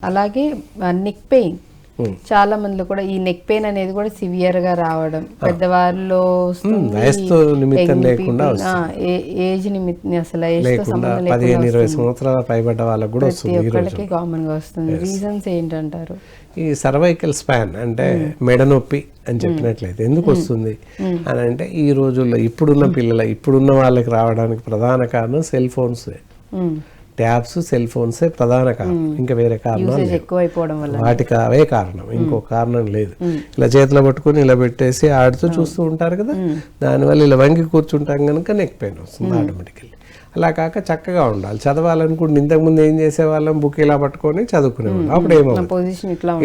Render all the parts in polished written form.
అలాగే neck pain, చాలా మందిలో కూడా ఈ నెక్ పెయిన్ అనేది కూడా సివియర్ గా రావడం, పెద్దవారిలో ఏజ్ నిమిత్తం అసలు ఏజ్ తో సంబంధం లేకుండా పైబడ్డ వాళ్ళకి కూడా ఒక్కడికి కామన్ గా వస్తుంది. రీజన్స్ ఏంటంటారు? ఈ సర్వైకల్ స్పాన్ అంటే మెడ నొప్పి అని చెప్పినట్లయితే ఎందుకు వస్తుంది అని అంటే, ఈ రోజుల్లో ఇప్పుడున్న వాళ్ళకి రావడానికి ప్రధాన కారణం సెల్ ఫోన్స్, ట్యాబ్స్, సెల్ ఫోన్సే ప్రధాన కారణం. ఇంకా వేరే కారణాలు వాటికి అవే కారణం, ఇంకో కారణం లేదు. ఇలా చేతిలో పట్టుకుని ఇలా పెట్టేసి ఆడుతూ చూస్తూ ఉంటారు కదా, దానివల్ల ఇలా వంగి కూర్చుంటాం కనుక నెక్ పెయిన్ వస్తుంది ఆటోమేటికల్లీ. అలా కాక చక్కగా ఉండాలి. చదవాలనుకుంటే ఇంతకుముందు ఏం చేసేవాళ్ళం, బుక్ ఇలా పట్టుకొని చదువుకునేవాళ్ళం. అప్పుడు ఏమో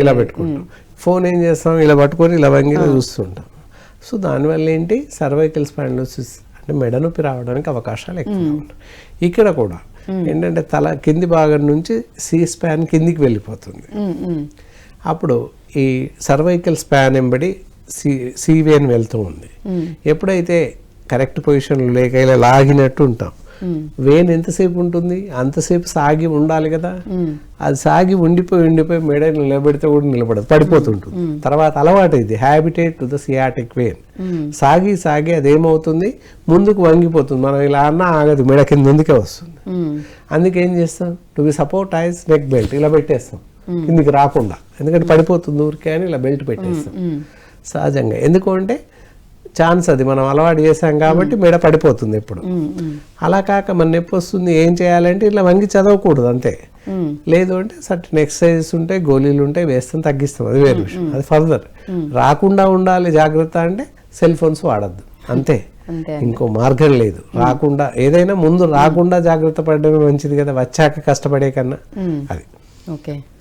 ఇలా పెట్టుకుంటాం. ఫోన్ ఏం చేస్తాం, ఇలా పట్టుకొని ఇలా వంగిలో చూస్తుంటాం. సో దానివల్ల ఏంటి, సర్వైకల్ స్పాండిలోసిస్ అంటే మెడ నొప్పి రావడానికి అవకాశాలు ఎక్కువ ఉంటాయి. ఇక్కడ కూడా ఏంటంటే తల కింది భాగం నుంచి సి స్పాన్ కిందికి వెళ్ళిపోతుంది. అప్పుడు ఈ సర్వైకల్ స్పాన్ ఎంబడి సివేన్ వెళ్తూ ఉంది. ఎప్పుడైతే కరెక్ట్ పొజిషన్లో లేక ఇలా లాగినట్టు ఉంటాం, వేన్ ఎంతసేపు ఉంటుంది, అంతసేపు సాగి ఉండాలి కదా. అది సాగి ఉండిపోయి మెడ నిలబెడితే కూడా నిలబడదు, పడిపోతుంటుంది. తర్వాత అలవాటు ఇది, habituate to the sciatic vein. సాగి అదేమవుతుంది, ముందుకు వంగిపోతుంది. మనం ఇలా అన్నా ఆగదు, మెడ కింద ముందుకే వస్తుంది. అందుకే ఏం చేస్తాం, to be support ice neck belt ఇలా పెట్టేస్తాం కిందికి రాకుండా, ఎందుకంటే పడిపోతుంది ఊరికే అని ఇలా బెల్ట్ పెట్టేస్తాం సహజంగా. ఎందుకు అంటే ఛాన్స్ అది మనం అలవాటు చేసాం కాబట్టి మెడ పడిపోతుంది ఎప్పుడు. అలా కాక మన నొప్పి వస్తుంది, ఏం చేయాలంటే ఇట్లా వంగి చదవకూడదు అంతే. లేదు అంటే సర్టన్ ఎక్సర్సైజెస్ ఉంటాయి, గోళీలు ఉంటాయి, వేస్తాం, తగ్గిస్తాం, అది వేరే విషయం. అది ఫర్దర్ రాకుండా ఉండాలి జాగ్రత్త అంటే సెల్ ఫోన్స్ వాడద్దు అంతే, ఇంకో మార్గం లేదు. రాకుండా ఏదైనా ముందు రాకుండా జాగ్రత్త పడడమే మంచిది కదా, వచ్చాక కష్టపడే కన్నా. అది ఓకే.